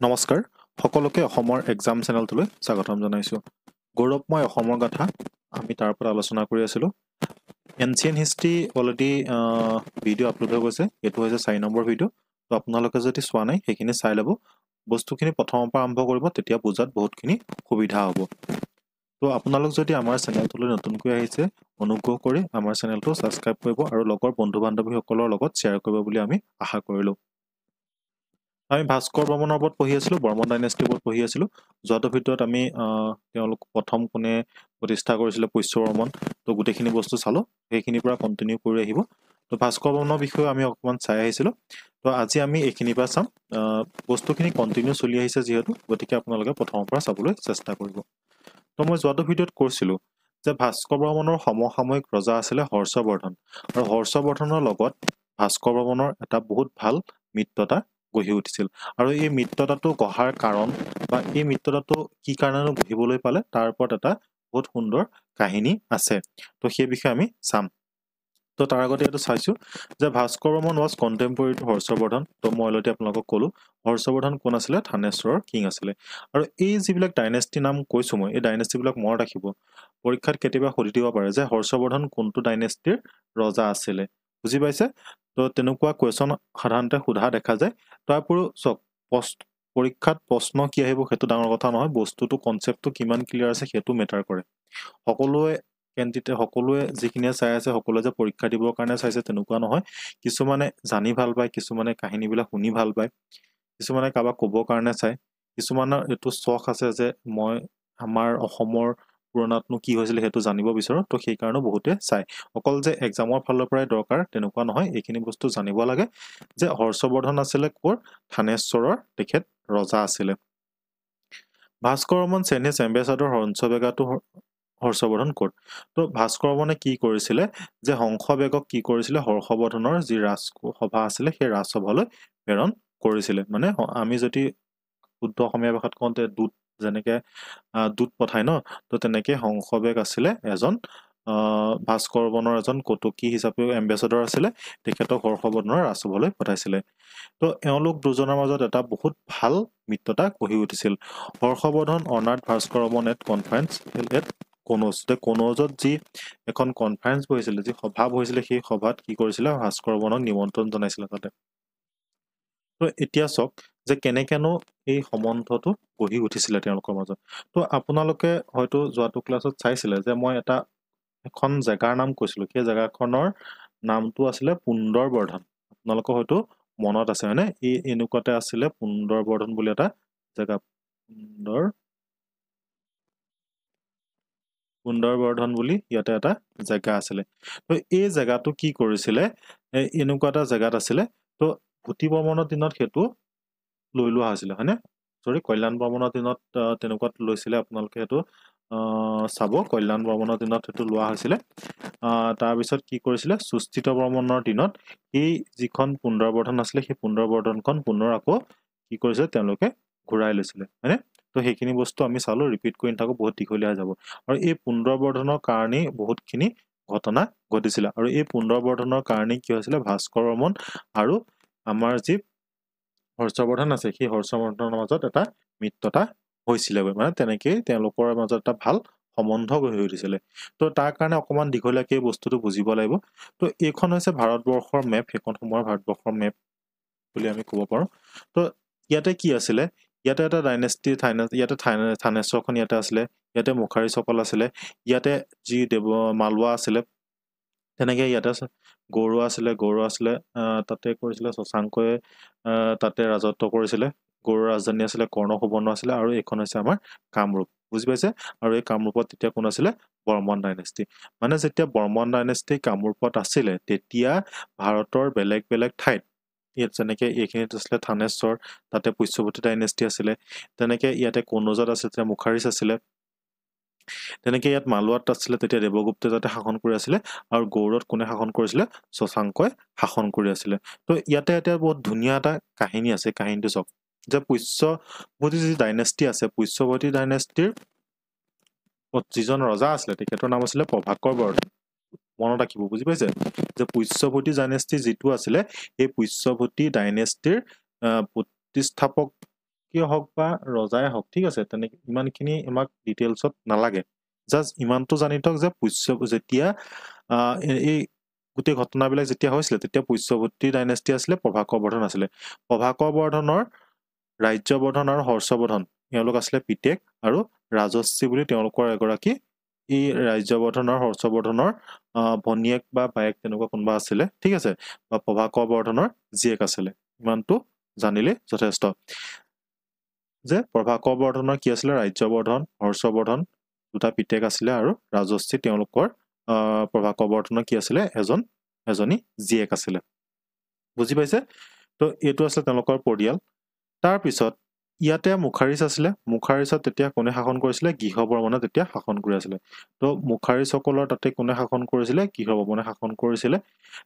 নমস্কাৰ সকলোকে অসমৰ এক্সাম চেনেলটোলৈ স্বাগতম জনাইছোঁ গৌৰৱময় অসমৰ কথা আমি তাৰ পৰা আলোচনা কৰি আছিলোঁ ancient history already video' upload হৈ গৈছে এইটো হৈছে 4 নম্বৰ ভিডিঅ' তো আপোনালোকে যদি চোৱা নাই সেইখিনি চাই ল'ব বস্তুখিনি প্ৰথমৰ পৰা আৰম্ভ কৰিব তেতিয়া বুজাত বহুতখিনি সুবিধা হ'ব তো আপোনালোক যদি আমাৰ চেনেলটোলৈ নতুনকৈ আহিছে অনুগ্ৰহ কৰি আমাৰ চেনেলটো ছাবস্ক্ৰাইব কৰিব আৰু লগৰ বন্ধু বান্ধৱীসকলৰ লগত শ্বেয়াৰ কৰিব বুলি আমি আশা কৰিলোঁ আমি ভাস্কৰ বৰ্মনৰ ওপৰত পঢ়ি আছিলোঁ বৰ্মন ডাইনেষ্টিৰ ওপৰত পঢ়ি আছিলোঁ যোৱাটো ভিডিঅ'ত আমি তেওঁলোক প্ৰথম কোনে প্ৰতিষ্ঠা কৰিছিলে পুষ্য বৰ্মন তো গোটেইখিনি বস্তু চালোঁ সেইখিনিৰ পৰা কণ্টিনিউ কৰি আহিব তো ভাস্কৰ বৰ্মনৰ বিষয়ে আমি অকণমান চাই আহিছিলোঁ তো আজি আমি এইখিনিৰ পৰা চাম বস্তুখিনি কণ্টিনিউ চলি আহিছে যিহেতু গতিকে আপোনালোকে প্ৰথমৰ পৰা চাবলৈ চেষ্টা কৰিব তো মই যোৱাটো ভিডিঅ'ত কৈছিলোঁ যে ভাস্কৰ বৰ্মনৰ সমসাময়িক ৰজা আছিলে হৰ্ষবৰ্ধন আৰু হৰ্ষবৰ্ধনৰ লগত ভাস্কৰ বৰ্মনৰ এটা বহুত ভাল মিত্ৰতা গঢ়ি উঠিছিল আৰু এই মিত্ৰতাটো গঢ়াৰ কাৰণ বা এই মিত্ৰতাটো কি কাৰণেনো গঢ়িবলৈ পালে তাৰ ওপৰত এটা বহুত সুন্দৰ কাহিনী আছে তো সেই বিষয়ে আমি চাম তো তাৰ আগতে এইটো চাইছোঁ যে Bhaskar Varman was contemporary to Harshavardhana তো মই অলৰেডি আপোনালোকক ক'লোঁ হৰ্ষবৰ্ধন কোন আছিলে থানেশ্বৰৰ কিং আছিলে আৰু এই যিবিলাক ডাইনেষ্টি নাম কৈছোঁ মই এই ডাইনেষ্টিবিলাক মনত ৰাখিব পৰীক্ষাত কেতিয়াবা সুধি দিব পাৰে যে হৰ্ষবৰ্ধন কোনটো ডাইনেষ্টিৰ ৰজা আছিলে বুজি পাইছে তো তেনেকুৱা কুৱেশ্যন সাধাৰণতে সোধা দেখা যায় তাৰ উপৰিও চাওক পৰীক্ষাত প্ৰশ্ন কি আহিব সেইটো ডাঙৰ কথা নহয় বস্তুটো কনচেপ্টটো কিমান ক্লিয়াৰ আছে সেইটো মেটাৰ কৰে সকলোৱে যিখিনিয়ে চাই আছে সকলোৱে যে পৰীক্ষা দিবৰ কাৰণে চাইছে তেনেকুৱা নহয় কিছুমানে জানি ভাল পায় কিছুমানে কাহিনীবিলাক শুনি ভাল পায় কিছুমানে কাৰোবাক ক'বৰ কাৰণে চায় কিছুমানৰ এইটো চখ আছে যে মই আমাৰ অসমৰ পুৰণাতনো কি হৈছিলে সেইটো জানিব বিচাৰোঁ তো সেইকাৰণে বহুতে চায় অকল যে এক্সামৰ ফালৰ পৰাই দৰকাৰ তেনেকুৱা নহয় এইখিনি বস্তু জানিব লাগে যে হৰ্ষবৰ্ধন আছিলে ক'ৰ থানেশ্বৰৰ তেখেত ৰজা আছিলে Bhaskar Varman sent his ambassador হংসবেগটো হৰ্ষবৰ্ধন ক'ত তো ভাস্কৰ বৰ্মনে কি কৰিছিলে যে হংসবেগক কি কৰিছিলে হৰ্ষবৰ্ধনৰ যি ৰাজসভা আছিলে সেই ৰাজসভালৈ প্ৰেৰণ কৰিছিলে মানে আমি যদি শুদ্ধ অসমীয়া ভাষাত কওঁতে দূত যেনেকে দূত পঠায় ন তো তেনেকে হংসবেগ আছিলে এজন ভাস্কৰ বৰ্মনৰ এজন কটকী হিচাপে এম্বেচাডৰ আছিলে তেখেতক হৰ্ষবৰ্ধনৰ ৰাজসভালৈ পঠাইছিলে তো এওঁলোক দুজনৰ মাজত এটা বহুত ভাল মিত্ৰতা গঢ়ি উঠিছিল Harshavardhan honoured Bhaskar Varman at conference at কনৌজত যি এখন কনফাৰেন্স বহিছিলে যি সভা বহিছিলে সেই সভাত কি কৰিছিলে ভাস্কৰ বৰ্মনক নিমন্ত্ৰণ জনাইছিলে তাতে তো এতিয়া চাওক যে কেনেকেনো এই সম্বন্ধটো গঢ়ি উঠিছিলে তেওঁলোকৰ মাজত তো আপোনালোকে হয়তো যোৱাটো ক্লাছত চাইছিলে যে মই এখন জেগাৰ নাম কৈছিলোঁ সেই জেগাখনৰ নামটো আছিলে পুন্দৰবৰ্ধন আপোনালোকৰ হয়তো মনত আছে হয়নে এই এনেকুৱাতে আছিলে পুন্দৰবৰ্ধন বুলি এটা জেগা পুন্দৰবৰ্ধন বুলি ইয়াতে এটা জেগা আছিলে তো এই জেগাটো কি কৰিছিলে এনেকুৱা এটা জেগাত আছিলে তো ভূতি বৰ্মনৰ দিনত সেইটো লৈ লোৱা হৈছিলে হয়নে কল্যাণ বৰ্মনৰ দিনত তেনেকুৱাত লৈছিলে আপোনালোকে সেইটো চাব কল্যাণ বৰ্মনৰ দিনত সেইটো লোৱা হৈছিলে তাৰপিছত কি কৰিছিলে সুস্থিত বৰ্মনৰ দিনত এই যিখন পুন্দৰবৰ্ধন আছিলে সেই পুন্দৰবৰ্ধনখন পুনৰ আকৌ কি কৰিছিলে তেওঁলোকে ঘূৰাই লৈছিলে হয়নে তো সেইখিনি বস্তু আমি চালোঁ ৰিপিট কৰি নাথাকোঁ বহুত দীঘলীয়া যাব আৰু এই পুন্দৰবৰ্ধনৰ কাৰণেই বহুতখিনি ঘটনা ঘটিছিলে আৰু এই পুন্দৰবৰ্ধনৰ কাৰণেই কি হৈছিলে ভাস্কৰ বৰ্মন আৰু আমাৰ যি হৰ্ষবৰ্ধন আছে সেই হৰ্ষবৰ্ধনৰ মাজত এটা মিত্ৰতা হৈছিলেগৈ মানে তেনেকেই তেওঁলোকৰ মাজত এটা ভাল সম্বন্ধ গঢ়ি উঠিছিলে তো তাৰ কাৰণে অকণমান দীঘলীয়াকৈ এই বস্তুটো বুজিব লাগিব তো এইখন হৈছে ভাৰতবৰ্ষৰ মেপ সেইখন সময়ৰ ভাৰতবৰ্ষৰ মেপ বুলি আমি ক'ব পাৰোঁ তো ইয়াতে কি আছিলে ইয়াতে এটা ডাইনেষ্টি ইয়াতে থানেশ্বৰখন ইয়াতে আছিলে ইয়াতে মুখাৰীসকল আছিলে ইয়াতে যি মালোৱা আছিলে তেনেকে ইয়াতে গৌৰৱ আছিলে তাতে কৰিছিলে শশাংকয়ে তাতে ৰাজত্ব কৰিছিলে গৌৰৰ ৰাজধানী আছিলে কৰ্ণ সুবৰ্ণ আছিলে আৰু এইখন হৈছে আমাৰ কামৰূপ বুজি পাইছে আৰু এই কামৰূপত তেতিয়া কোন আছিলে বৰ্মন ডাইনেষ্টি মানে যেতিয়া বৰ্মন ডাইনেষ্টি কামৰূপত আছিলে তেতিয়া ভাৰতৰ বেলেগ বেলেগ ঠাইত ইয়াত যেনেকে এইখিনিত আছিলে থানেশ্বৰ তাতে পুষ্যৱতী ডাইনেষ্টি আছিলে তেনেকে ইয়াতে কনৌজত আছিলে তেতিয়া মুখাৰীজ আছিলে তেনেকে ইয়াত মালোৱাত আছিলে তেতিয়া দেৱগুপ্তে তাতে শাসন কৰি আছিলে আৰু গৌৰত কোনে শাসন কৰিছিলে শশাংকই শাসন কৰি আছিলে তো ইয়াতে এতিয়া বহুত ধুনীয়া এটা কাহিনী আছে কাহিনীটো চাওক যে পুষ্যৱতী যি ডাইনেষ্টি আছে পুষ্যৱতী ডাইনেষ্টিৰ যিজন ৰজা আছিলে তেখেতৰ নাম আছিলে প্ৰভাকৰ বৰ্ধন মনত ৰাখিব বুজি পাইছে যে পুষ্যৱতী ডাইনেষ্টি যিটো আছিলে এই পুষ্যৱতী ডাইনেষ্টিৰ প্ৰতিষ্ঠাপক চালুক্য হওক বা ৰজাই হওক ঠিক আছে তেনে ইমানখিনি আমাক ডিটেইলছত নালাগে জাস্ট ইমানটো জানি থওক যে যেতিয়া এই গোটেই ঘটনাবিলাক যেতিয়া হৈছিলে তেতিয়া পুষ্যভূতি ডাইনেষ্টি আছিলে প্ৰভাকৰ বৰ্ধন আছিলে প্ৰভাকৰ বৰ্ধনৰ ৰাজ্যবৰ্ধন আৰু হৰ্ষবৰ্ধন এওঁলোক আছিলে পিতেক আৰু ৰাজশ্ৰী বুলি তেওঁলোকৰ এগৰাকী এই ৰাজ্যবৰ্ধন আৰু হৰ্ষবৰ্ধনৰ ভনীয়েক বা বায়েক তেনেকুৱা কোনোবা আছিলে ঠিক আছে বা প্ৰভাকৰ বৰ্ধনৰ জীয়েক আছিলে ইমানটো জানিলে যথেষ্ট যে প্ৰভাকৰ বৰ্ধনৰ কি আছিলে ৰাজ্যবৰ্ধন হৰ্ষবৰ্ধন দুটা পিতেক আছিলে আৰু ৰাজশ্ৰী তেওঁলোকৰ প্ৰভাকৰ বৰ্ধনৰ কি আছিলে এজনী জীয়েক আছিলে বুজি পাইছে তো এইটো আছিলে তেওঁলোকৰ পৰিয়াল তাৰ পিছত ইয়াতে মুখাৰিজ আছিলে মুখাৰিজত তেতিয়া কোনে শাসন কৰিছিলে গৃহবৰ্মনে তেতিয়া শাসন কৰি আছিলে তো মুখাৰিজসকলৰ তাতে কোনে শাসন কৰিছিলে গৃহবৰ্মনে শাসন কৰিছিলে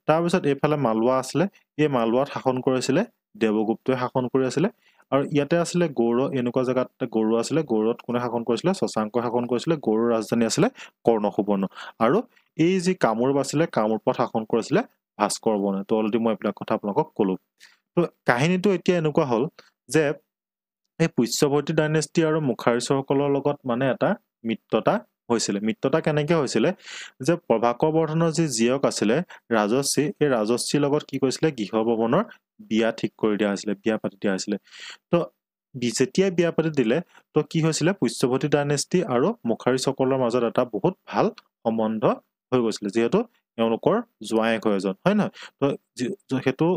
তাৰপিছত এইফালে মালৱা আছিলে এই মালৱাত শাসন কৰিছিলে দেৱগুপ্তই শাসন কৰি আছিলে আৰু ইয়াতে আছিলে গৌড় এনেকুৱা জেগাত গৌড় আছিলে গৌড়ত কোনে শাসন কৰিছিলে শশাংকই শাসন কৰিছিলে গৌড়ৰ ৰাজধানী আছিলে কৰ্ণসুবৰ্ণ আৰু এই যি কামৰূপ আছিলে কামৰূপত শাসন কৰিছিলে ভাস্কৰ বৰ্মনে তো অলৰেডি মই এইবিলাক কথা আপোনালোকক ক'লো তো কাহিনীটো এতিয়া এনেকুৱা হ'ল যে এই পুষ্যভূতি ডাইনেষ্টি আৰু মুখাৰিজসকলৰ লগত মানে এটা মিত্ৰতা হৈছিলে মিত্ৰতা কেনেকে হৈছিলে যে প্ৰভাকৰ বৰ্ধনৰ যি জীয়ক আছিলে ৰাজশ্ৰী এই ৰাজশ্ৰীৰ লগত কি কৈছিলে গৃহবৰ্মনৰ বিয়া ঠিক কৰি দিয়া হৈছিলে বিয়া পাতি দিয়া হৈছিলে তো যেতিয়া বিয়া পাতি দিলে তো কি হৈছিলে পুষ্যভূতি ডাইনেষ্টি আৰু মুখাৰিজসকলৰ মাজত এটা বহুত ভাল সম্বন্ধ হৈ গৈছিলে যিহেতু এওঁলোকৰ জোৱায়েক হয় এজন হয় নহয় তো সেইটো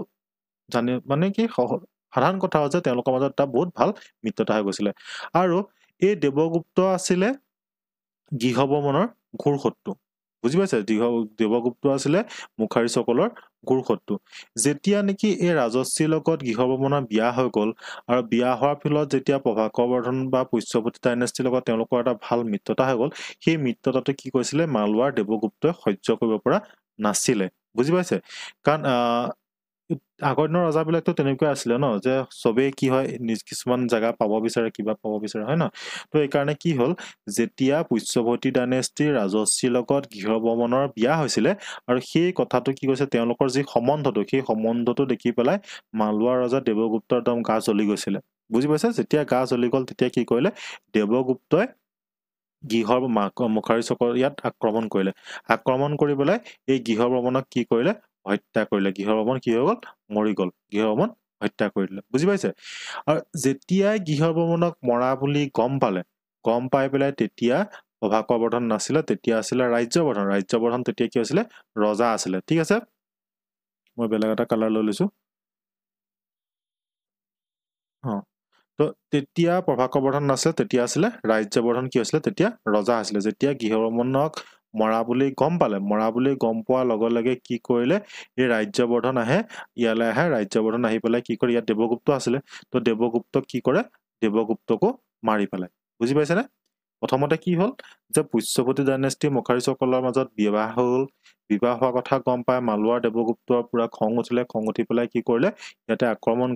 জানি মানে কি সাধাৰণ কথা হৈছে তেওঁলোকৰ মাজত এটা বহুত ভাল মিত্ৰতা হৈ গৈছিলে আৰু এই দেৱগুপ্ত আছিলে গৃহবৰ্মনৰ ঘোৰ শত্ৰু বুজি পাইছে দেৱগুপ্ত আছিলে মুখাৰিজসকলৰ ঘোৰ শত্ৰু যেতিয়া নেকি এই ৰাজশ্ৰীৰ লগত গৃহবৰ্মনৰ বিয়া হৈ গ'ল আৰু বিয়া হোৱাৰ ফলত যেতিয়া প্ৰভাকৰ বৰ্ধন বা পুষ্যভূতি ডাইনেষ্টিৰ লগত তেওঁলোকৰ এটা ভাল মিত্ৰতা হৈ গ'ল সেই মিত্ৰতাটো কি কৈছিলে মালৱাৰ দেৱগুপ্তই সহ্য কৰিব পৰা নাছিলে বুজি পাইছে কাৰণ আগৰ দিনৰ ৰজাবিলাকতো তেনেকুৱা আছিলে ন যে চবেই কি হয় কিছুমান জেগা পাব বিচাৰে কিবা পাব বিচাৰে হয় ন তো এইকাৰণে কি হ'ল যেতিয়া পুষ্যভূতি ডাইনেষ্টিৰ ৰাজশ্ৰীৰ লগত গৃহবৰ্মনৰ বিয়া হৈছিলে আৰু সেই কথাটো কি কৈছে তেওঁলোকৰ যি সম্বন্ধটো সেই সম্বন্ধটো দেখি পেলাই মালৱাৰ ৰজা দেৱগুপ্তৰ একদম গা জ্বলি গৈছিলে বুজি পাইছে যেতিয়া গা জ্বলি গ'ল তেতিয়া কি কৰিলে দেৱগুপ্তই মুখাৰিজসকল ইয়াত আক্ৰমণ কৰি পেলাই এই গৃহবৰ্মনক কি কৰিলে হত্যা কৰিলে গৃহবৰ্মন কি হৈ গ'ল মৰি গ'ল গৃহবৰ্মন হত্যা কৰি দিলে বুজি পাইছে আৰু যেতিয়াই গৃহবৰ্মনক মৰা বুলি গম পাই পেলাই তেতিয়া প্ৰভাকৰ বৰ্ধন নাছিলে তেতিয়া আছিলে ৰাজ্যবৰ্ধন তেতিয়া কি আছিলে ৰজা আছিলে ঠিক আছে মই বেলেগ এটা কালাৰ লৈ লৈছো তো তেতিয়া প্ৰভাকৰ বৰ্ধন নাছিলে তেতিয়া আছিলে ৰাজ্যবৰ্ধন কি হৈছিলে তেতিয়া ৰজা আছিলে যেতিয়া গৃহবৰ্মনক মৰা বুলি গম পোৱাৰ লগে লগে কি কৰিলে এই ৰাজ্যবৰ্ধন ইয়ালৈ আহে ৰাজ্যবৰ্ধন আহি পেলাই কি কৰে ইয়াত দেৱগুপ্ত আছিলে তো দেৱগুপ্তক কি কৰে দেৱগুপ্তকো মাৰি পেলাই বুজি পাইছেনে প্ৰথমতে কি হ'ল যে পুষ্যভূতি ডাইনেষ্টি মুখাৰিজসকলৰ মাজত বিবাহ হ'ল বিবাহ হোৱা কথা গম পাই মালৱাৰ দেৱগুপ্তৰ পুৰা খং উঠি পেলাই কি কৰিলে ইয়াতে আক্ৰমণ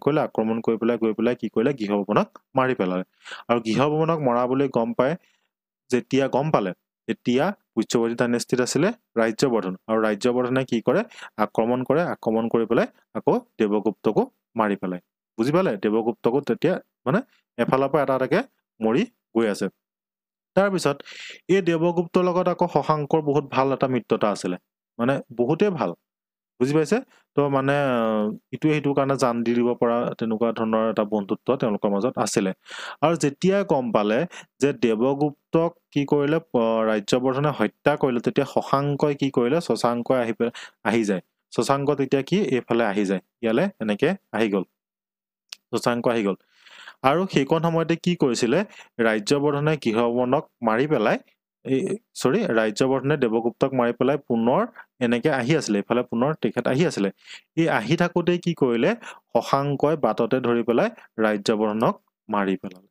কৰি পেলাই গৈ পেলাই কি কৰিলে গৃহবৰ্মনক মাৰি পেলালে আৰু গৃহবৰ্মনক মৰা বুলি যেতিয়া গম পালে তেতিয়া পুষ্যভূতি ডাইনেষ্টিত আছিলে ৰাজ্যবৰ্ধন আৰু ৰাজ্যবৰ্ধনে কি কৰে আক্ৰমণ কৰি পেলাই আকৌ দেৱগুপ্তকো মাৰি পেলাই বুজি পালে দেৱগুপ্তকো তেতিয়া মানে এফালৰ পৰা এটাকে মৰি গৈ আছে তাৰপিছত এই দেৱগুপ্তৰ লগত আকৌ শশাংকৰ বহুত ভাল এটা মিত্ৰতা আছিলে মানে বহুতেই ভাল বুজি পাইছে তো মানে ইটোৱে সিটোৰ কাৰণে জান দি দিব পৰা তেনেকুৱা ধৰণৰ এটা বন্ধুত্ব তেওঁলোকৰ মাজত আছিলে আৰু যেতিয়া গম পালে যে দেৱগুপ্তক কি কৰিলে ৰাজ্যবৰ্ধনে হত্যা কৰিলে তেতিয়া শশাংকই কি কৰিলে শশাংকই আহি যায় শশাংক তেতিয়া কি এইফালে আহি যায় ইয়ালে এনেকে আহি গ'ল শশাংক আহি গ'ল আৰু সেইকণ সময়তে কি কৰিছিলে ৰাজ্যবৰ্ধনে গৃহবৰ্মনক মাৰি পেলাই ৰাজ্যবৰ্ধনে দেৱগুপ্তক মাৰি পেলাই পুনৰ এনেকে আহি আছিলে এইফালে পুনৰ তেখেত আহি আছিলে এই আহি থাকোতে কি কৰিলে শশাংকই বাটতে ধৰি পেলাই ৰাজ্যবৰ্ধনক মাৰি পেলালে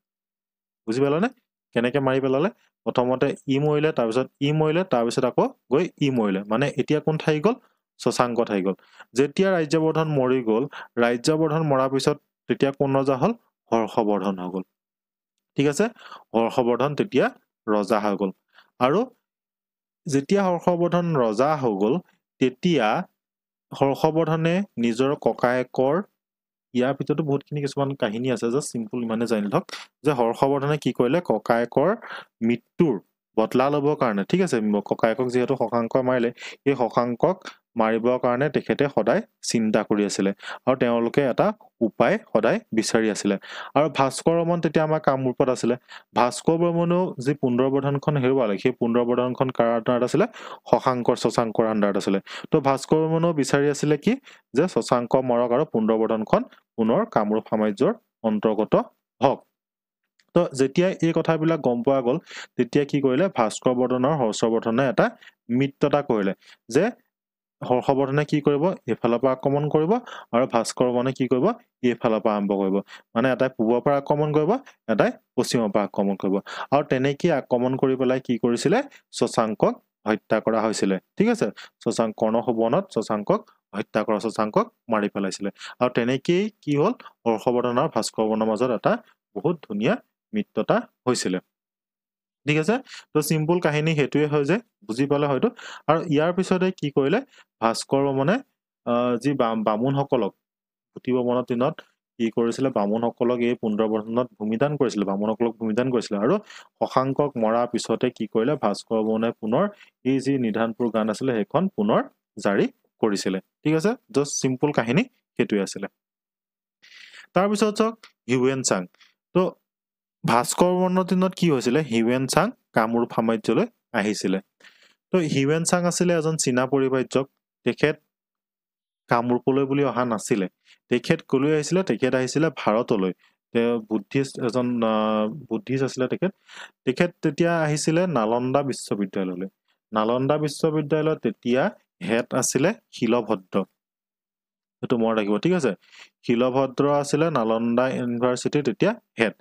বুজি পালানে কেনেকে মাৰি পেলালে প্ৰথমতে মৰিলে তাৰপিছত আকৌ গৈ মৰিলে মানে এতিয়া কোন ঠাই গ'ল শশাংক ঠাই গ'ল যেতিয়া ৰাজ্যবৰ্ধন মৰি গ'ল ৰাজ্যবৰ্ধন মৰাৰ পিছত তেতিয়া কোন ৰজা হ'ল হৰ্ষবৰ্ধন হৈ গ'ল ঠিক আছে হৰ্ষবৰ্ধন তেতিয়া ৰজা হৈ গ'ল আৰু যেতিয়া হৰ্ষবৰ্ধন ৰজা হৈ গ'ল তেতিয়া হৰ্ষবৰ্ধনে নিজৰ ককায়েকৰ ইয়াৰ ভিতৰতো বহুতখিনি কিছুমান কাহিনী আছে জাষ্ট চিম্পল ইমানে জানি লওক যে হৰ্ষবৰ্ধনে কি কৰিলে ককায়েকৰ মৃত্যুৰ বদলা ল'বৰ কাৰণে ঠিক আছে ককায়েকক যিহেতু শশাংকই মাৰিলে এই শশাংকক মাৰিবৰ কাৰণে তেখেতে সদায় চিন্তা কৰি আছিলে আৰু তেওঁলোকে এটা উপায় সদায় বিচাৰি আছিলে আৰু ভাস্কৰ বৰ্মন তেতিয়া আমাৰ কামৰূপত আছিলে ভাস্কৰ বৰ্মনেও যি পুণ্ডৰবৰ্ধনখন হেৰুৱালে সেই পুণ্ডৰবৰ্ধনখন কাৰ আণ্ডাৰত আছিলে শশাংকৰ আণ্ডাৰত আছিলে তো ভাস্কৰ বৰ্মনেও বিচাৰি আছিলে কি যে শশাংক মৰক আৰু পুণ্ডৰবৰ্ধনখন পুনৰ কামৰূপ সাম্ৰাজ্যৰ অন্তৰ্গত হওক তো যেতিয়া এই কথাবিলাক গম পোৱা গ'ল তেতিয়া কি কৰিলে ভাস্কৰ বৰ্ধন আৰু হৰ্ষবৰ্ধনে এটা মিত্ৰতা কৰিলে যে হৰ্ষবৰ্ধনে কি কৰিব এইফালৰ পৰা আক্ৰমণ কৰিব আৰু ভাস্কৰ বৰ্মনে কি কৰিব এইফালৰ পৰা আৰম্ভ কৰিব মানে এটাই পূবৰ পৰা আক্ৰমণ কৰিব এটাই পশ্চিমৰ পৰা আক্ৰমণ কৰিব আৰু তেনেকৈ আক্ৰমণ কৰি পেলাই কি কৰিছিলে শশাংকক হত্যা কৰা হৈছিলে ঠিক আছে কৰ্ণসুবৰ্ণত শশাংকক হত্যা কৰা শশাংকক মাৰি পেলাইছিলে আৰু তেনেকেই কি হ'ল হৰ্ষবৰ্ধন আৰু ভাস্কৰ বৰ্মনৰ মাজত এটা বহুত ধুনীয়া মিত্ৰতা হৈছিলে ঠিক আছে তো চিম্পল কাহিনী হেতুৱে হয় যে বুজি পালে হয়তো আৰু ইয়াৰ পিছতে কি কৰিলে ভাস্কৰ বৰ্মনে যি বামুণসকলক পুথি বৰ্মনৰ দিনত কি কৰিছিলে বামুণসকলক এই পুণ্ডৰবৰ্ধনত ভূমিদান কৰিছিলে বামুণসকলক ভূমিদান কৰিছিলে আৰু শশাংকক মৰাৰ পিছতে কি কৰিলে ভাস্কৰ বৰ্মনে পুনৰ এই যি নিধানপুৰ গান আছিলে সেইখন পুনৰ জাৰি কৰিছিলে ঠিক আছে জাষ্ট চিম্পল কাহিনী হেতুৱে আছিলে তাৰপিছত চাওক হিউৱেন চাং তো ভাস্কৰ বৰ্মনৰ দিনত কি হৈছিলে হিউৱেন চাং কামৰূপ সাম্ৰাজ্যলৈ আহিছিলে তো হিউৱেন চাং আছিলে এজন চীনা পৰিব্ৰাজক তেখেত কামৰূপলৈ বুলি অহা নাছিলে তেখেত কলৈ আহিছিলে তেখেত আহিছিলে ভাৰতলৈ তেওঁ এজন বুদ্ধিষ্ট আছিলে তেখেত তেতিয়া আহিছিলে নালন্দা বিশ্ববিদ্যালয়লৈ নালন্দা বিশ্ববিদ্যালয়ত তেতিয়া হেড আছিলে শিলভদ্ৰ সেইটো মনত ৰাখিব ঠিক আছে শিলভদ্ৰ আছিলে নালন্দা ইউনিভাৰ্চিটিৰ তেতিয়া হেড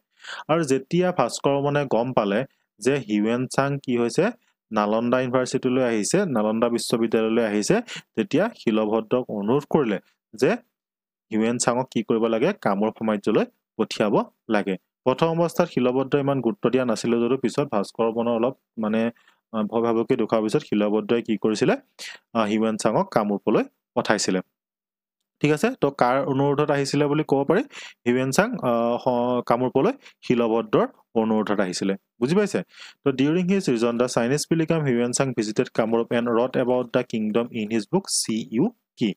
আৰু যেতিয়া ভাস্কৰ বৰ্মনে গম পালে যে হিউৱেন চাং কি হৈছে নালন্দা ইউনিভাৰ্চিটিলৈ আহিছে নালন্দা বিশ্ববিদ্যালয়লৈ আহিছে তেতিয়া শিলভদ্ৰক অনুৰোধ কৰিলে যে হিউৱেন চাঙক কি কৰিব লাগে কামৰূপ সাম্ৰাজ্যলৈ পঠিয়াব লাগে প্ৰথম অৱস্থাত শিলভদ্ৰই ইমান গুৰুত্ব দিয়া নাছিলে যদিও পিছত ভাস্কৰ বৰ্মনৰ অলপ মানে ভয় ভাবুকি দেখুৱাৰ পিছত শিলভদ্ৰই কি কৰিছিলে হিউৱেন চাঙক কামৰূপলৈ পঠাইছিলে ঠিক আছে তো কাৰ অনুৰোধত আহিছিলে বুলি ক'ব পাৰি হিউৱেন চাং কামৰূপলৈ শিলভদ্ৰৰ অনুৰোধত আহিছিলে বুজি পাইছে তো during his reign the Chinese pilgrim Hiuen Tsang visited Kamarup and wrote about the kingdom in his book CU কি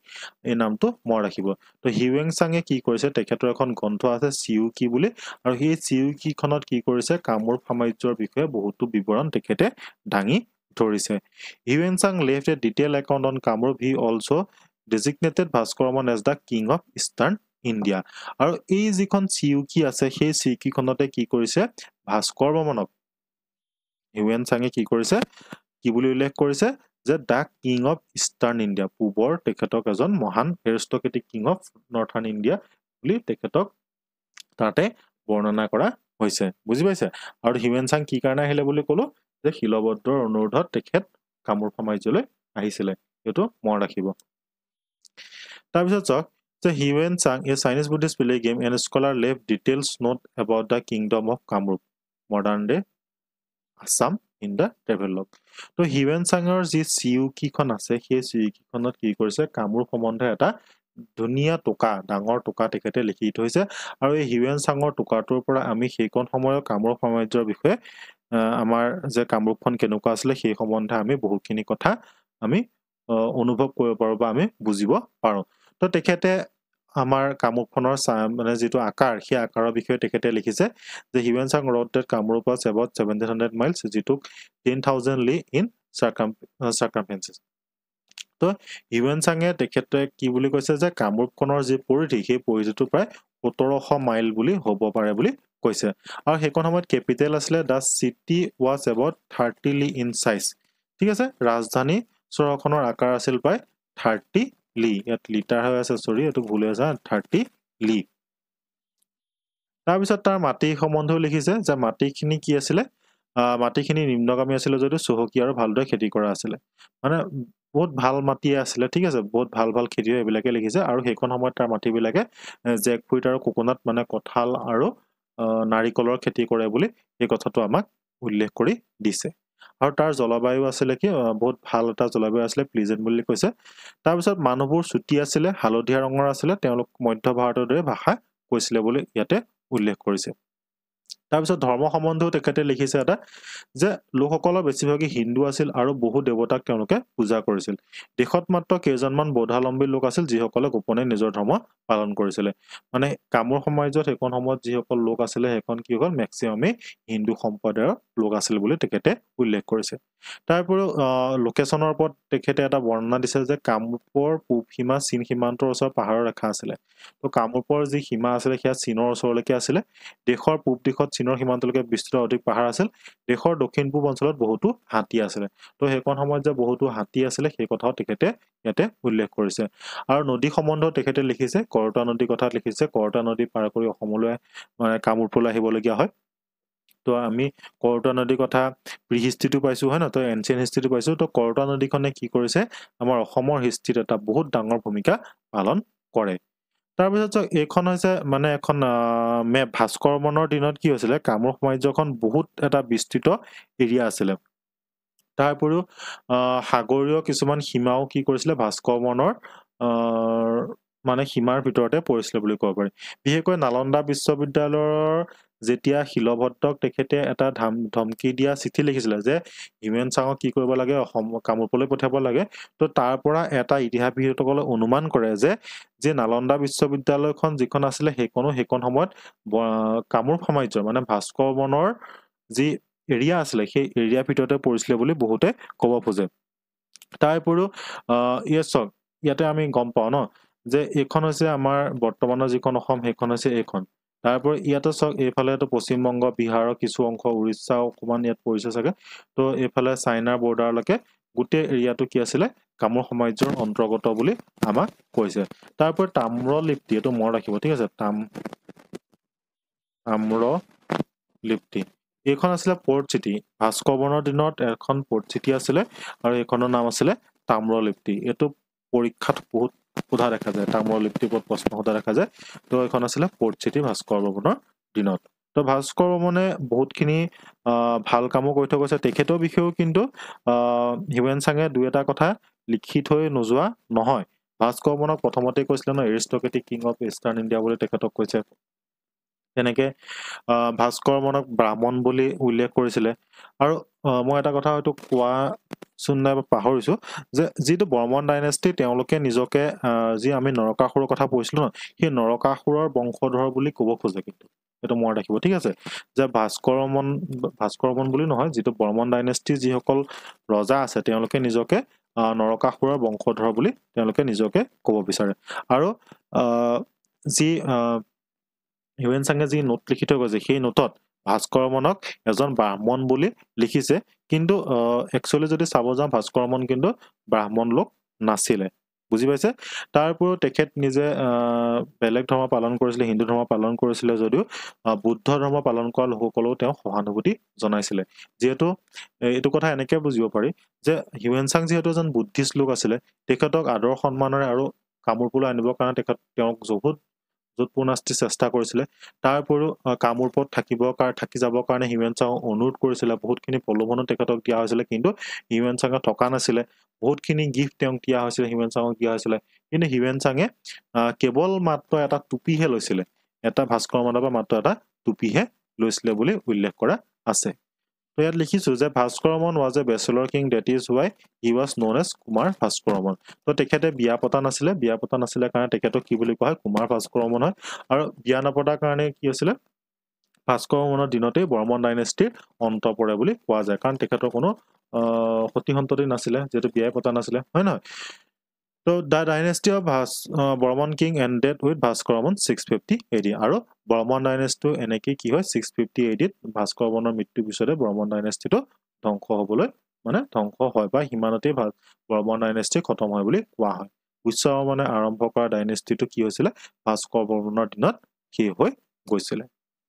এই নামটো মনত ৰাখিব তো হিউৱেন চাঙে কি কৰিছে তেখেতৰ এখন গ্ৰন্থ আছে CU কি বুলি আৰু সেই CU কিখনত কি কৰিছে কামৰূপ সাম্ৰাজ্যৰ বিষয়ে বহুতো বিৱৰণ তেখেতে দাঙি ধৰিছে Hiuen Tsang left a detail account on Kamarupa he also designated Bhaskar Varman as the king of eastern India আৰু এই যিখন চিউকি আছে সেই চিউকিখনতে কি কৰিছে ভাস্কৰ বৰ্মনক হিউৱেন চাঙে কি কৰিছে কি বুলি উল্লেখ কৰিছে যে the king of eastern India পূবৰ তেখেতক এজন মহান এৰিষ্টক্ৰেটিক কিং অফ নৰ্থাৰ্ণ ইণ্ডিয়া বুলি তেখেতক তাতে বৰ্ণনা কৰা হৈছে বুজি পাইছে আৰু হিউৱেন চাং কি কাৰণে আহিলে বুলি ক'লো যে শিলভদ্ৰৰ অনুৰোধত তেখেত কামৰূপ সাম্ৰাজ্যলৈ আহিছিলে এইটো মনত ৰাখিব তাৰপিছত চাওক যে Hiuen Tsang a Chinese Buddhist pilgrim and scholar left details note about the kingdom of Kamarup modern day Assam in the travelogue তো হিউৱেন চাঙৰ যি চিউকিখন আছে সেই চিউকিখনত কি কৰিছে কামৰূপ সম্বন্ধে এটা ধুনীয়া টোকা ডাঙৰ টোকা তেখেতে লিখি থৈছে আৰু এই হিউৱেন চাঙৰ টোকাটোৰ পৰা আমি সেইখন সময়ৰ কামৰূপ সাম্ৰাজ্যৰ বিষয়ে আমাৰ যে কামৰূপখন কেনেকুৱা আছিলে সেই সম্বন্ধে আমি বহুতখিনি কথা আমি অনুভৱ কৰিব পাৰোঁ বা আমি বুজিব পাৰোঁ তো তেখেতে আমাৰ কামৰূপখনৰ মানে যিটো আকাৰ সেই আকাৰৰ বিষয়ে তেখেতে লিখিছে যে Hiuen Tsang wrote that Kamarupa was about 1700 miles যিটো 10,000 লি ইন circumferences তো হিউৱেন চাঙে তেখেতে কি বুলি কৈছে যে কামৰূপখনৰ যি পৰিধি সেই পৰিধিটো প্ৰায় 1700 মাইল বুলি হ'ব পাৰে বুলি কৈছে আৰু সেইখন সময়ত কেপিটেল আছিলে দা চিটি was about 30 লি ইন সাইজ ঠিক আছে ৰাজধানী চহৰখনৰ আকাৰ আছিল প্ৰায় 30 লি ইয়াত লিটাৰ হৈ আছে সৰি এটো ভুল হৈ আছে 30 লি তাৰপিছত তাৰ মাটি সম্বন্ধেও লিখিছে যে মাটিখিনি কি আছিলে মাটিখিনি নিম্নগামী আছিল যদিও চহকী আৰু ভালদৰে খেতি কৰা আছিল মানে বহুত ভাল মাটি আছিল ঠিক আছে বহুত ভাল খেতি হয় এবিলাকে লিখিছে আৰু সেইখন সময়ত তাৰ মাটিবিলাকে জেকফ্ৰুইট আৰু কোকোনাট মানে কঁঠাল আৰু নাৰিকলৰ খেতি কৰে বুলি এই কথাটো আমাক উল্লেখ কৰি দিছে আৰু তাৰ জলবায়ু আছিলে কি বহুত ভাল এটা জলবায়ু আছিলে প্লিজেণ্ট বুলি কৈছে তাৰপিছত মানুহবোৰ চুটি আছিলে হালধীয়া ৰঙৰ আছিলে তেওঁলোক মধ্য ভাৰতৰ দৰে ভাষা কৈছিলে বুলি ইয়াতে উল্লেখ কৰিছে তাৰপিছত ধৰ্ম সম্বন্ধেও তেখেতে লিখিছে এটা যে লোকসকলৰ বেছিভাগেই হিন্দু আছিল আৰু বহু দেৱতাক তেওঁলোকে পূজা কৰিছিল দেশত মাত্ৰ কেইজনমান বৌদ্ধালম্বী লোক আছিল যিসকলে গোপনে নিজৰ ধৰ্ম পালন কৰিছিলে মানে কামৰূপ সমাজত সেইখন সময়ত যিসকল লোক আছিলে সেইখন কি হ'ল মেক্সিমামেই হিন্দু সম্প্ৰদায়ৰ লোক আছিল বুলি তেখেতে উল্লেখ কৰিছে তাৰপৰিও লোকেশ্যনৰ ওপৰত তেখেতে এটা বৰ্ণনা দিছে যে কামৰূপৰ পূব সীমা চীন সীমান্তৰ ওচৰত পাহাৰৰ ৰেখা আছিলে তো কামৰূপৰ যি সীমা আছিলে সেয়া চীনৰ ওচৰলৈকে আছিলে দেশৰ পূব দিশত চীনৰ সীমান্তলৈকে বিস্তৃত অধিক পাহাৰ আছিল দেশৰ দক্ষিণ পূব অঞ্চলত বহুতো হাতী আছিলে তো সেইখন সময়ত যে বহুতো হাতী আছিলে সেই কথাও তেখেতে ইয়াতে উল্লেখ কৰিছে আৰু নদী সম্বন্ধেও তেখেতে লিখিছে কৰতা নদীৰ কথা লিখিছে কৰতা নদী পাৰ কৰি অসমলৈ মানে কামৰূপলৈ আহিবলগীয়া হয় তো আমি কৰতা নদীৰ কথা প্ৰি হিষ্ট্ৰীটো পাইছোঁ হয় ন তো এনচিয়েণ্ট হিষ্ট্ৰীটো পাইছোঁ তো কৰতা নদীখনে কি কৰিছে আমাৰ অসমৰ হিষ্ট্ৰীত এটা বহুত ডাঙৰ ভূমিকা পালন কৰে তাৰপিছত এইখন হৈছে মানে এখন মেপ ভাস্কৰ বৰ্মনৰ দিনত কি হৈছিলে কামৰূপ সাম্ৰাজ্যখন বহুত এটা বিস্তৃত এৰিয়া আছিলে তাৰ উপৰিও সাগৰীয় কিছুমান সীমাও কি কৰিছিলে ভাস্কৰ বৰ্মনৰ মানে সীমাৰ ভিতৰতে পৰিছিলে বুলি ক'ব পাৰি বিশেষকৈ নালন্দা বিশ্ববিদ্যালয়ৰ যেতিয়া শিলভদ্ৰক তেখেতে এটা ধমকি দিয়া চিঠি লিখিছিলে যে হিউমেন চাঙক কি কৰিব লাগে অসম কামৰূপলৈ পঠিয়াব লাগে তো তাৰ পৰা এটা ইতিহাসবিদসকলে অনুমান কৰে যে নালন্দা বিশ্ববিদ্যালয়খন যিখন আছিলে সেইখন সময়ত কামৰূপ সাম্ৰাজ্যৰ মানে ভাস্কৰ বৰ্মনৰ যি এৰিয়া আছিলে সেই এৰিয়াৰ ভিতৰতে পৰিছিলে বুলি বহুতে ক'ব খোজে তাৰ উপৰিও চাওক ইয়াতে আমি গম পাওঁ ন যে এইখন হৈছে আমাৰ বৰ্তমানৰ যিখন অসম সেইখন হৈছে এইখন তাৰপৰি ইয়াতে চাওক এইফালে পশ্চিমবংগ বিহাৰৰ কিছু অংশ উৰিষ্যা অকণমান ইয়াত পৰিছে চাগে তো এইফালে চাইনাৰ বৰ্ডাৰলৈকে গোটেই এৰিয়াটো কি আছিলে কামৰূপ সাম্ৰাজ্যৰ অন্তৰ্গত বুলি আমাক কৈছে তাৰপৰি তাম্ৰলিপ্তি এইটো মনত ৰাখিব ঠিক আছে তাম্ৰলিপ্তি এইখন আছিলে পৰ্ট চিটি ভাস্কৰ বৰ্মনৰ দিনত এখন পৰ্ট চিটি আছিলে আৰু এইখনৰ নাম আছিলে তাম্ৰলিপ্তি এইটো পৰীক্ষাত বহুত সোধা দেখা যায় তাম্ৰলিপ্তিৰ ওপৰত প্ৰশ্ন সোধা দেখা যায় তো এইখন আছিলে পৰ্ট চিটি ভাস্কৰ বৰ্মনৰ দিনত তো ভাস্কৰ বৰ্মনে বহুতখিনি ভাল কামো কৰি থৈ গৈছে তেখেতৰ বিষয়েও কিন্তু হিউমেন চাঙে দুই এটা কথা লিখি থৈ নোযোৱা নহয় ভাস্কৰ বৰ্মনক প্ৰথমতে কৈছিলে ন এৰিষ্টক্ৰেটিক কিং অফ ইষ্টাৰ্ণ ইণ্ডিয়া বুলি তেখেতক কৈছে তেনেকে ভাস্কৰ বৰ্মনক ব্ৰাহ্মণ বুলি উল্লেখ কৰিছিলে আৰু মই এটা কথা হয়তো কোৱাচোন নাই পাহৰিছোঁ যে যিটো বৰ্মন ডাইনেষ্টি তেওঁলোকে নিজকে যি আমি নৰকাসুৰৰ কথা কৈছিলোঁ ন সেই নৰকাসুৰৰ বংশধৰ বুলি ক'ব খোজে কিন্তু এইটো মনত ৰাখিব ঠিক আছে যে ভাস্কৰ বৰ্মন বুলি নহয় যিটো বৰ্মন ডাইনেষ্টিৰ যিসকল ৰজা আছে তেওঁলোকে নিজকে নৰকাসুৰৰ বংশধৰ বুলি তেওঁলোকে নিজকে ক'ব বিচাৰে আৰু যি হিউমেন চাঙে যি নোট লিখি থৈ গৈছে সেই নোটত ভাস্কৰ বৰ্মনক এজন ব্ৰাহ্মণ বুলি লিখিছে কিন্তু একচুৱেলি যদি চাব যাওঁ ভাস্কৰ বৰ্মন কিন্তু ব্ৰাহ্মণ লোক নাছিলে বুজি পাইছে তাৰ উপৰিও তেখেত নিজে বেলেগ ধৰ্ম পালন কৰিছিলে হিন্দু ধৰ্ম পালন কৰিছিলে যদিও বুদ্ধ ধৰ্ম পালন কৰা লোকসকলেও তেওঁ সহানুভূতি জনাইছিলে যিহেতু এইটো কথা এনেকৈ বুজিব পাৰি যে হিউমেন চাং যিহেতু এজন বুদ্ধিষ্ট লোক আছিলে তেখেতক আদৰ সন্মানেৰে আৰু কামৰূপলৈ আনিবৰ কাৰণে তেওঁক য'তপূৰ্ণাস্তি চেষ্টা কৰিছিলে তাৰ উপৰিও কামৰূপত থাকি যাবৰ কাৰণে হিউমেন চাঙক অনুৰোধ কৰিছিলে বহুতখিনি প্ৰলোভনো তেখেতক দিয়া হৈছিলে কিন্তু হিউমেন চাঙে থকা নাছিলে বহুতখিনি গিফ্ট তেওঁক দিয়া হৈছিলে হিউমেন চাঙক দিয়া হৈছিলে কিন্তু হিউমেন চাঙে কেৱল মাত্ৰ এটা টুপিহে লৈছিলে এটা ভাস্কৰ বৰ্মনৰ পৰা মাত্ৰ এটা টুপিহে লৈছিলে বুলি উল্লেখ কৰা আছে তো ইয়াত লিখিছোঁ যে Bhaskar Varman was a bachelor king that is why he was known as Kumar Bhaskar Varman তো তেখেতে বিয়া পতা নাছিলে কাৰণে তেখেতক কি বুলি কোৱা হয় কুমাৰ ভাস্কৰ বৰ্মন হয় আৰু বিয়া নপতাৰ কাৰণে কি হৈছিলে ভাস্কৰ বৰ্মনৰ দিনতেই বৰ্মন ডাইনেষ্টিৰ অন্ত পৰে বুলি কোৱা যায় কাৰণ তেখেতৰ কোনো সতি সন্ততি নাছিলে যিহেতু বিয়াই পতা নাছিলে হয় নহয় তো the dynasty of Varman king ended with Bhaskar Varman 650 AD আৰু বৰ্মন ডাইনেষ্টিটো এনেকৈ কি হয় 650 AD ভাস্কৰ বৰ্মনৰ মৃত্যুৰ পিছতে বৰ্মন ডাইনেষ্টিটো ধ্বংস হয় বা সিমানতেই বৰ্মন ডাইনেষ্টি খতম হয় বুলি কোৱা হয় পুষ্য বৰ্মনে আৰম্ভ কৰা ডাইনেষ্টিটো কি হৈছিলে ভাস্কৰ বৰ্মনৰ দিনত শেষ হৈ গৈছিলে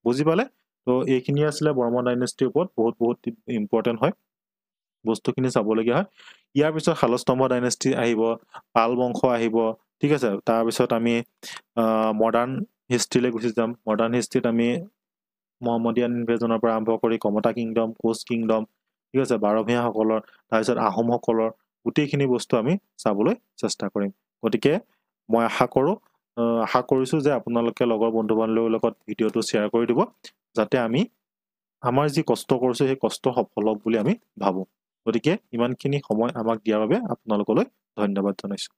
বুজি পালে তো এইখিনি আছিলে বৰ্মন ডাইনেষ্টিৰ ওপৰত বহুত ইম্পৰ্টেণ্ট হয় বস্তুখিনি চাবলগীয়া হয় ইয়াৰ পিছত শালস্তম্ভ ডাইনেষ্টি আহিব পাল বংশ আহিব ঠিক আছে তাৰপিছত আমি মডাৰ্ণ হিষ্ট্ৰীলৈ গুচি যাম মডাৰ্ণ হিষ্ট্ৰীত আমি মহম্মদিয়ান ইনভেজনৰ পৰা আৰম্ভ কৰি কমতা কিংডম কোচ কিংডম ঠিক আছে 12 ভূঞাসকলৰ তাৰপিছত আহোমসকলৰ গোটেইখিনি বস্তু আমি চাবলৈ চেষ্টা কৰিম গতিকে মই আশা কৰিছো যে আপোনালোকে লগৰ বন্ধু-বান্ধৱীৰ লগত ভিডিঅ'টো শ্বেয়াৰ কৰি দিব যাতে আমি আমাৰ যি কষ্ট কৰিছো সেই কষ্ট সফল হওক বুলি আমি ভাবো গতিকে ইমানখিনি সময় আমাক দিয়াৰ বাবে আপোনালোকলৈ ধন্যবাদ জনাইছো